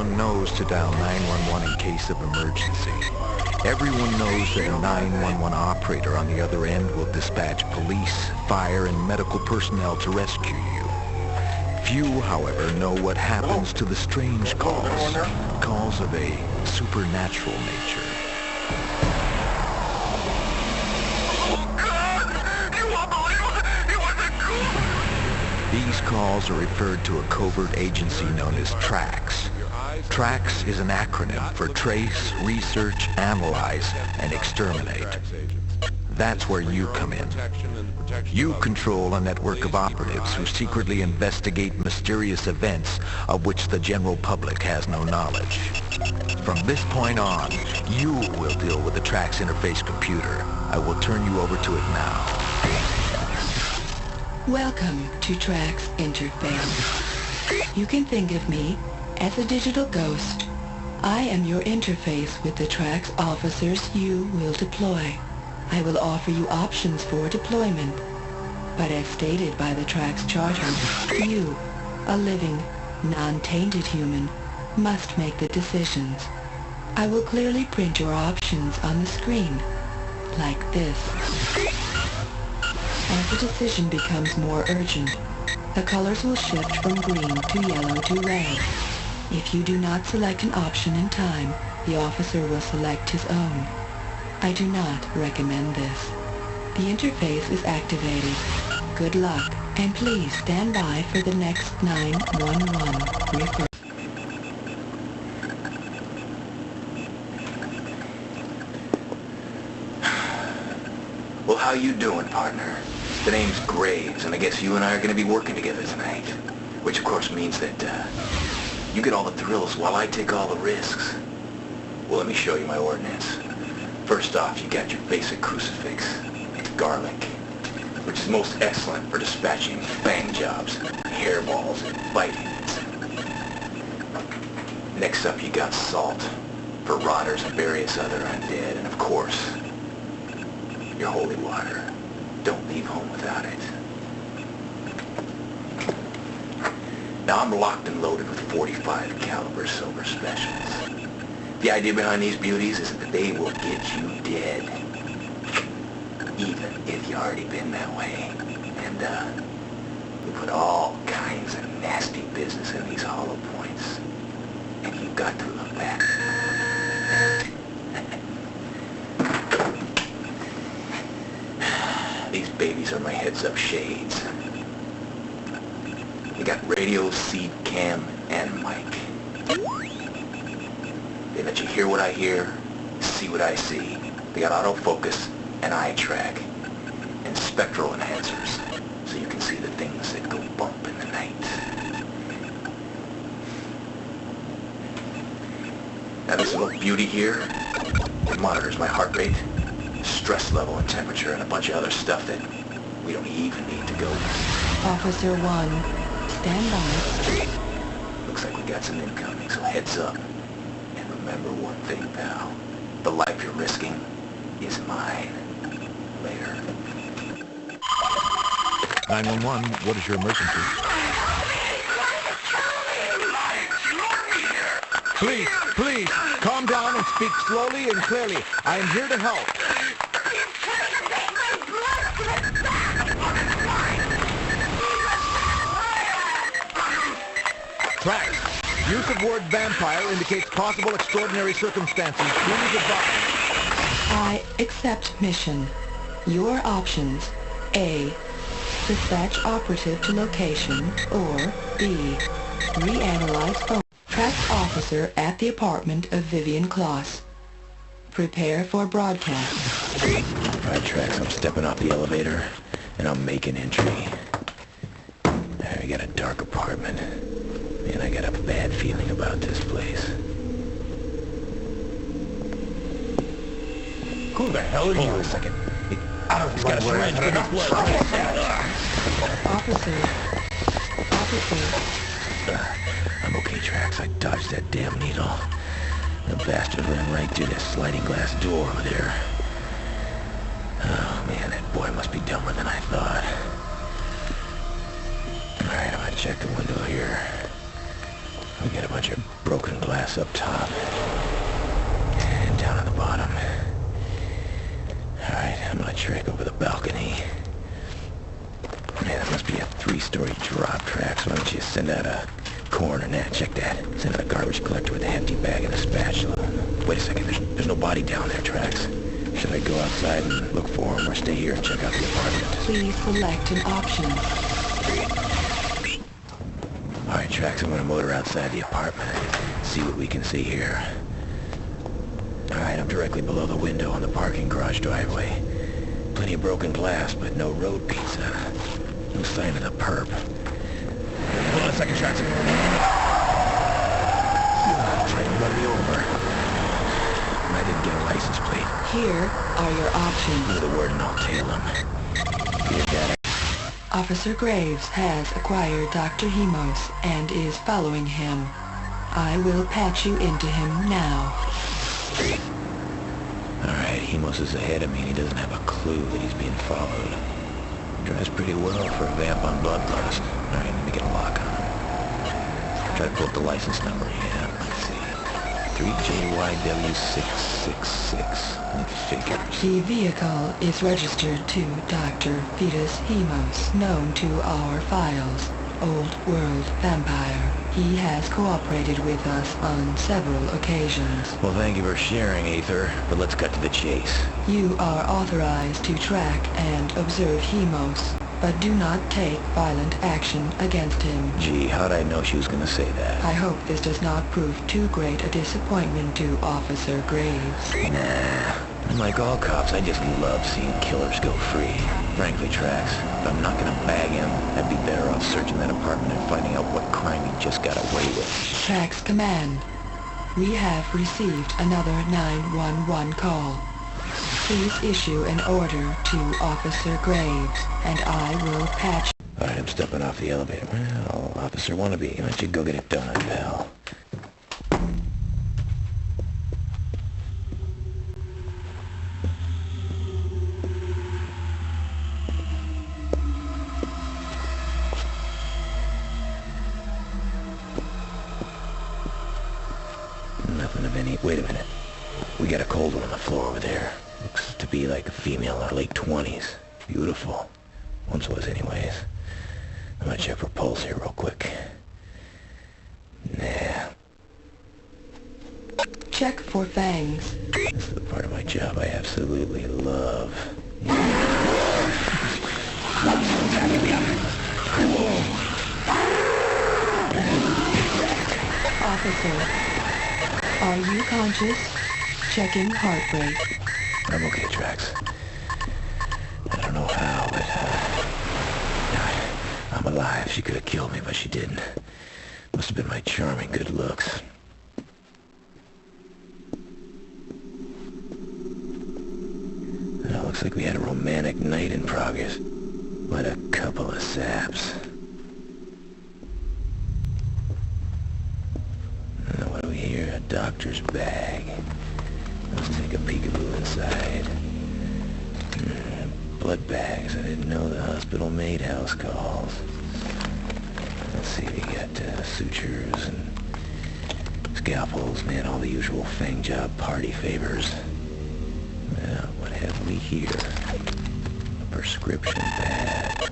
Everyone knows to dial 911 in case of emergency. Everyone knows that a 911 operator on the other end will dispatch police, fire, and medical personnel to rescue you. Few, however, know what happens to the strange calls of a supernatural nature. These calls are referred to a covert agency known as t.r.a.x. t.r.a.x is an acronym for Trace, Research, Analyze, and Exterminate. That's where you come in. You control a network of operatives who secretly investigate mysterious events of which the general public has no knowledge. From this point on, you will deal with the t.r.a.x interface computer. I will turn you over to it now. Welcome to t.r.a.x interface. You can think of me as a digital ghost. I am your interface with the t.r.a.x officers you will deploy. I will offer you options for deployment, but as stated by the t.r.a.x charter, you, a living, non-tainted human, must make the decisions. I will clearly print your options on the screen, like this. As the decision becomes more urgent, the colors will shift from green to yellow to red. If you do not select an option in time, the officer will select his own. I do not recommend this. The interface is activated. Good luck, and please stand by for the next 911 refer. Well, how you doing, partner? The name's Graves, and I guess you and I are going to be working together tonight. Which, of course, means that, you get all the thrills while I take all the risks. Well, let me show you my ordnance. First off, you got your basic crucifix. It's garlic, which is most excellent for dispatching fang jobs, hairballs, and bitings. Next up, you got salt for rotters and various other undead, and of course, your holy water. Don't leave home without it. Now I'm locked and loaded with 45 caliber silver specials. The idea behind these beauties is that they will get you dead, even if you already been that way. And we put all kinds of nasty business in these hollow points, and you've got to look back. These babies are my heads-up shades. They got radio, seed, cam, and mic. They let you hear what I hear, see what I see. They got autofocus and eye track, and spectral enhancers, so you can see the things that go bump in the night. Now this little beauty here, it monitors my heart rate, stress level and temperature, and a bunch of other stuff that we don't even need to go with. Officer 1, stand by. Looks like we got some incoming, so heads up. And remember one thing, pal. The life you're risking is mine. Later. 911, what is your emergency? Please, calm down and speak slowly and clearly. I am here to help. T.r.a.x. Use of word vampire indicates possible extraordinary circumstances. Please advise. I accept mission. Your options: A, dispatch operative to location, or B, reanalyze phone. T.r.a.x. officer at the apartment of Vivian Kloss. Prepare for broadcast. Alright, T.r.a.x., I'm stepping off the elevator, and I'm making entry. I got a dark apartment. Man, I got a bad feeling about this place. Who the hell are you? Hold on a second. He's got a syringe in his blood. Officer. I'm okay, T.r.a.x. I dodged that damn needle. The bastard ran right through that sliding glass door over there. Oh, man, that boy must be dumber than I thought. Alright, I'm gonna check the window here. We got a bunch of broken glass up top. And down on the bottom. Alright, I'm gonna trek over the balcony. Man, that must be a 3-story drop track, so why don't you send out a coroner? Nah, check that. Send out a garbage collector with a hefty bag and a spatula. Wait a second, there's no body down there, T.r.a.x. Should I go outside and look for him, or stay here and check out the apartment? Please select an option. Alright, T.r.a.x, I'm gonna motor outside the apartment. See what we can see here. Alright, I'm directly below the window on the parking garage driveway. Plenty of broken glass, but no road pizza. No sign of the perp. Hold on a second, T.r.a.x. Trying to run me over. I didn't get a license plate. Here are your options. Give the word and I'll tail him. You got it. Officer Graves has acquired Dr. Hemos and is following him. I will patch you into him now. Alright, Hemos is ahead of me and he doesn't have a clue that he's being followed. Drives pretty well for a vamp on bloodlust. Alright, let me get a lock on him. Try to pull up the license number. Yeah, let's see. 3JYW666. It figures. The vehicle is registered to Dr. Fetus Hemos, known to our files. Old World Vampire. He has cooperated with us on several occasions. Well, thank you for sharing, Aether, but let's cut to the chase. You are authorized to track and observe Hemos, but do not take violent action against him. Gee, how'd I know she was gonna say that? I hope this does not prove too great a disappointment to Officer Graves. Nah. Like all cops, I just love seeing killers go free. Frankly, T.r.a.x, if I'm not gonna bag him, I'd be better off searching that apartment and finding out what crime he just got away with. T.r.a.x command. We have received another 911 call. Please issue an order to Officer Graves, and I will patch... Alright, I'm stepping off the elevator. Well, Officer Wannabe, why don't you go get it done, pal? Nothing of any... Wait a minute. We got a cold one on the floor over there. Looks to be like a female in her late 20s. Beautiful. Once was, anyways. I'm gonna check for pulse here real quick. Nah. Check for fangs. This is the part of my job I absolutely love. Officer, are you conscious? Checking heart rate. I'm okay, T.r.a.x. I don't know how, but, I'm alive. She could have killed me, but she didn't. Must have been my charming good looks. Well, looks like we had a romantic night in progress. What a couple of saps. What do we hear? A doctor's bag. Let's take a peekaboo inside. Blood bags. I didn't know the hospital made house calls. Let's see, we got sutures and scalpels, man, all the usual fang job party favors. Well, what have we here? A prescription pad.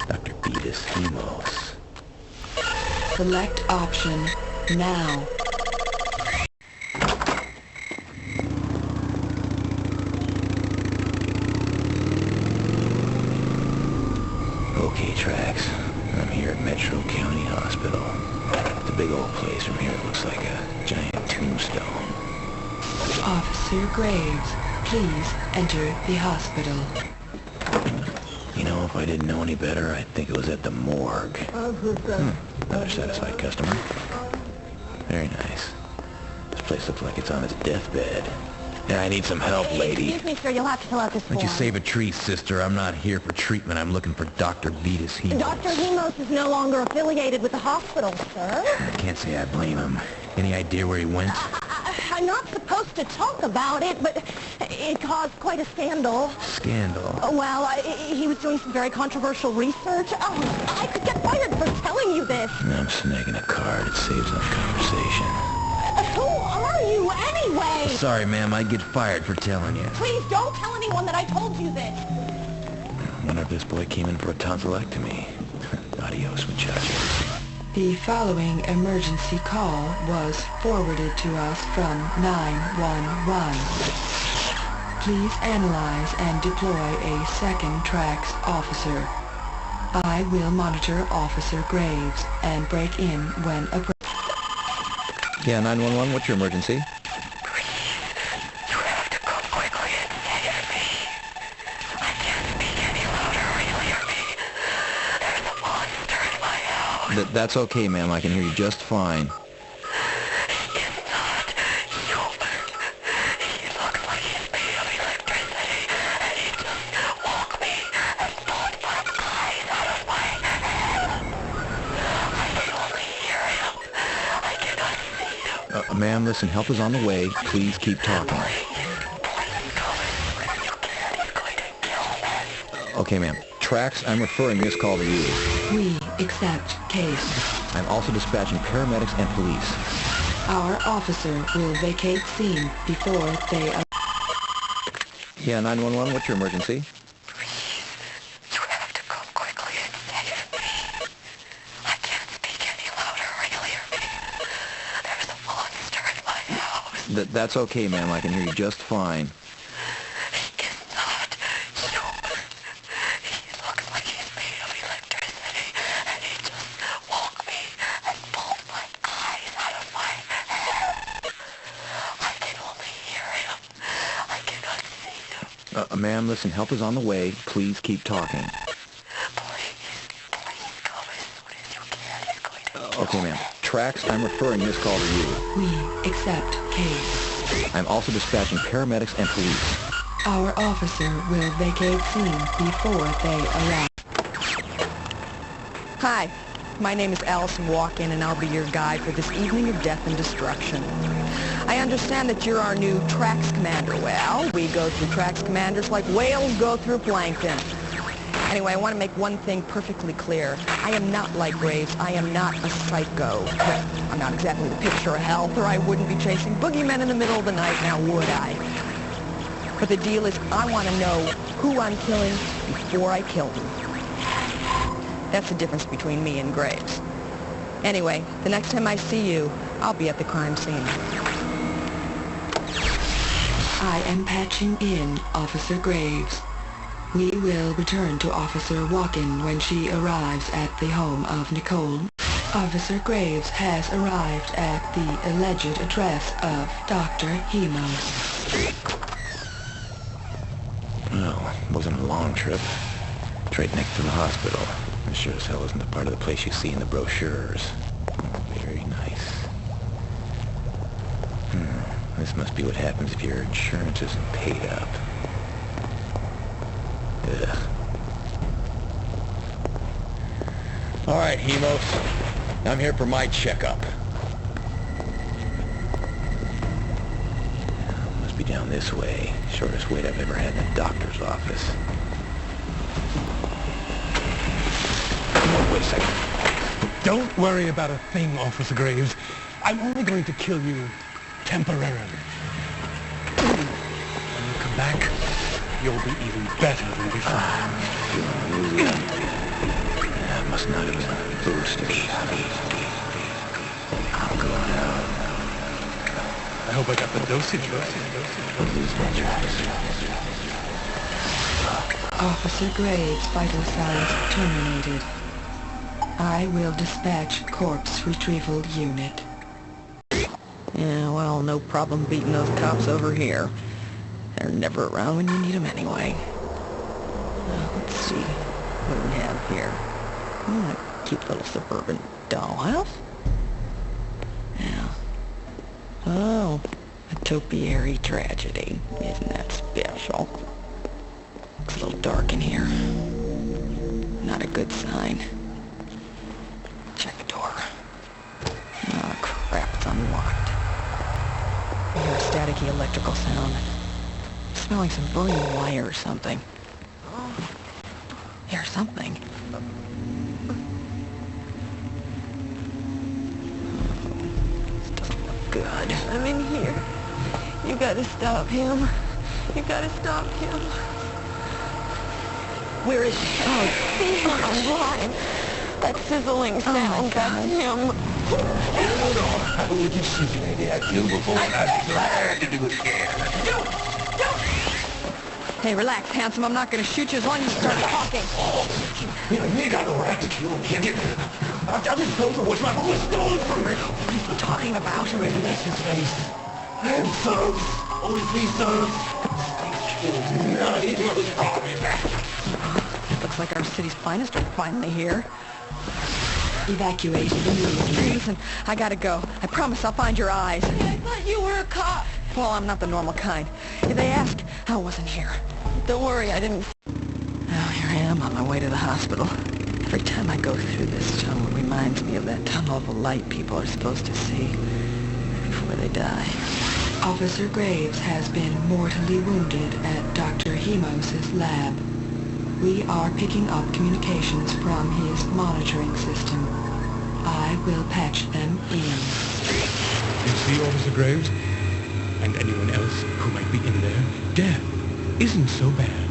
Dr. Fetus Hemos. Select option now. Okay, T.r.a.x. I'm here at Metro County Hospital. It's a big old place. From here it looks like a giant tombstone. Officer Graves, please enter the hospital. You know, if I didn't know any better, I'd think it was at the morgue. Another satisfied customer. Very nice. This place looks like it's on its deathbed. Yeah, I need some help, lady. Excuse me, sir. You'll have to fill out this form. Why don't you save a tree, sister? I'm not here for treatment. I'm looking for Dr. Fetus Hemos. Dr. Hemos is no longer affiliated with the hospital, sir. I can't say I blame him. Any idea where he went? I'm not supposed to talk about it, but it caused quite a scandal. Scandal? Well, he was doing some very controversial research. Oh, I could get fired for telling you this. I'm snagging a card. It saves on conversation. Who are you, anyway? Sorry, ma'am. I'd get fired for telling you. Please don't tell anyone that I told you this. I wonder if this boy came in for a tonsillectomy. Adios, muchachos. The following emergency call was forwarded to us from 911. Please analyze and deploy a second t.r.a.x officer. I will monitor Officer Graves and break in when appropriate. Yeah, 911, what's your emergency? You have to come quickly and save me. I can't speak any louder or you'll hear me. There's a monster in my house. That's okay, ma'am. I can hear you just fine. It's not human. He looks like he's made of electricity, and he just woke me and pulled my eyes out of my head. I can only hear him. I cannot see him. Ma'am, listen, help is on the way. Please keep talking. Please come as soon as you can. He's going to kill me. Okay, ma'am. t.r.a.x, I'm referring this call to you. We accept case. I'm also dispatching paramedics and police. Our officer will vacate scene before they arrive. Yeah, 911, what's your emergency? You have to come quickly and save me. I can't speak any louder or you'll hear me. There's a monster in my house. That's okay, ma'am. I can hear you just fine. It's not human. He looks like he's made of electricity, and he just woke me and pulled my eyes out of my head. I can only hear him. I cannot see him. Ma'am, listen, help is on the way. Please keep talking. Please come as soon as you can. He's going to Okay, ma'am. t.r.a.x, I'm referring this call to you. We accept case. I'm also dispatching paramedics and police. Our officer will vacate scene before they arrive. Hi, my name is Allison Walk-In, and I'll be your guide for this evening of death and destruction. I understand that you're our new t.r.a.x commander. Well, we go through t.r.a.x commanders like whales go through plankton. Anyway, I want to make one thing perfectly clear. I am not like Graves. I am not a psycho. Well, I'm not exactly the picture of health, or I wouldn't be chasing boogeymen in the middle of the night, now would I? But the deal is, I want to know who I'm killing before I kill them. That's the difference between me and Graves. Anyway, the next time I see you, I'll be at the crime scene. I am patching in Officer Graves. We will return to Officer Walken when she arrives at the home of Nicole. Officer Graves has arrived at the alleged address of Dr. Hemos. Well, it wasn't a long trip. It's right next to the hospital. It sure as hell isn't the part of the place you see in the brochures. Very nice. This must be what happens if your insurance isn't paid up. Ugh. All right, Hemos. I'm here for my checkup. Must be down this way. Shortest wait I've ever had in a doctor's office. Oh, wait a second. Don't worry about a thing, Officer Graves. I'm only going to kill you temporarily. When you come back, you'll be even better than before. That must not have been boosters. I'm going out. I hope I got the dosage. Officer Graves' vital signs terminated. I will dispatch corpse retrieval unit. Yeah, well, no problem beating those cops over here. They're never around when you need them anyway. Let's see what we have here. A cute little suburban dollhouse. Yeah. Oh, a topiary tragedy. Isn't that special? Looks a little dark in here. Not a good sign. Check the door. Oh, crap, it's unlocked. I hear a staticky electrical sound. Smelling some burning wire or something. Here's something. This doesn't look good. I'm in here. You gotta stop him. You gotta stop him. Where is he? Oh, see him alive. That sizzling sound, that's him. I would have seen that kill before I was glad to do it again. Hey, relax, handsome. I'm not gonna shoot you as long as you start talking. You ain't got no right to kill me. I've been told what's my boy stolen from me. What are you talking about? That's his face. I have sons. Only 3 sons. No, he really brought me back. Looks like our city's finest are finally here. Evacuate immediately. Listen, I gotta go. I promise I'll find your eyes. Hey, I thought you were a cop. Well, I'm not the normal kind. If they ask, I wasn't here. Don't worry, I didn't... Now here I am on my way to the hospital. Every time I go through this tunnel, it reminds me of that tunnel of light people are supposed to see before they die. Officer Graves has been mortally wounded at Dr. Hemos' lab. We are picking up communications from his monitoring system. I will patch them in. You see, Officer Graves? And anyone else who might be in there, death isn't so bad.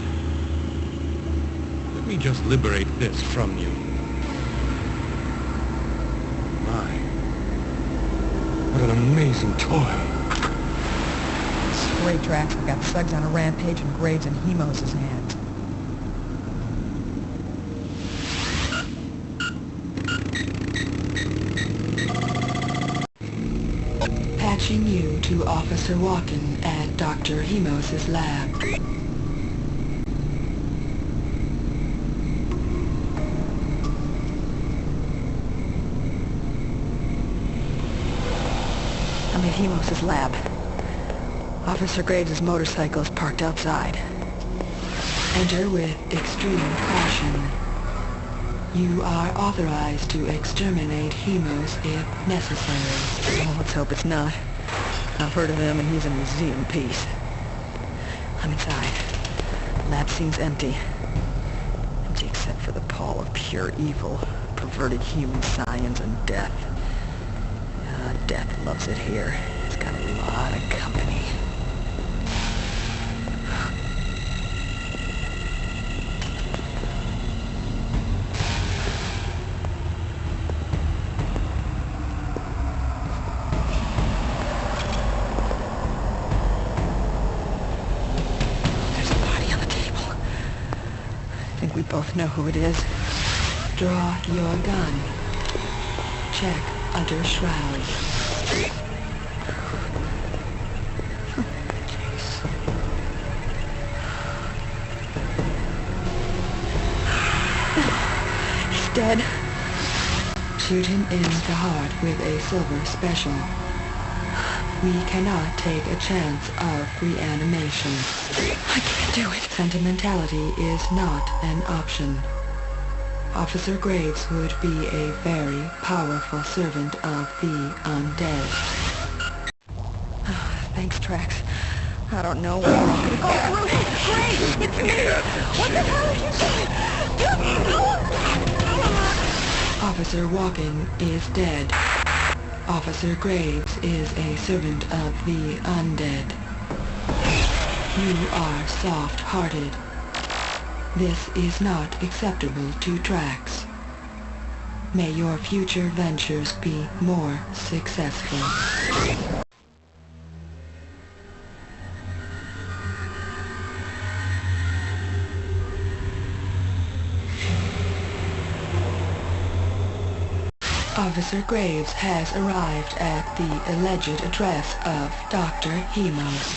Let me just liberate this from you. My, what an amazing toy. It's great, T.r.a.x. We've got Suggs on a rampage and Graves in Hemos' hands. Patching you to Officer Walken at Dr. Hemos' lab. I'm at Hemos' lab. Officer Graves' motorcycle is parked outside. Enter with extreme caution. You are authorized to exterminate Hemos if necessary. Well, let's hope it's not. I've heard of him, and he's a museum piece. I'm inside. Lab seems empty. Empty except for the pall of pure evil, perverted human science, and death. Death loves it here. It's got a lot of company. We both know who it is. Draw your gun. Check under shroud. He's dead. Shoot him in the heart with a silver special. We cannot take a chance of reanimation. I can't do it. Sentimentality is not an option. Officer Graves would be a very powerful servant of the undead. Thanks, T.r.a.x. I don't know what I'm gonna go through. Graves, it's me! What the hell are you doing? Officer Walken is dead. Officer Graves is a servant of the undead. You are soft-hearted. This is not acceptable to T.r.a.x. May your future ventures be more successful. Officer Graves has arrived at the alleged address of Dr. Hemos.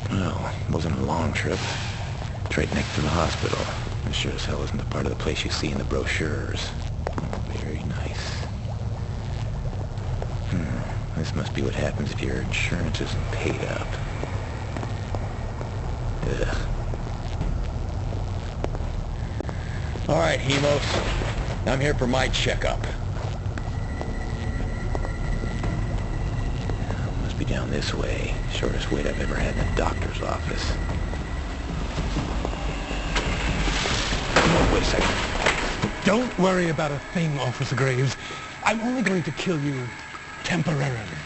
Well, it wasn't a long trip. It's right next to the hospital. It sure as hell isn't the part of the place you see in the brochures. Very nice. This must be what happens if your insurance isn't paid up. Ugh. All right, Hemos. I'm here for my checkup. Must be down this way. Shortest wait I've ever had in a doctor's office. Oh, wait a second. Don't worry about a thing, Officer Graves. I'm only going to kill you temporarily.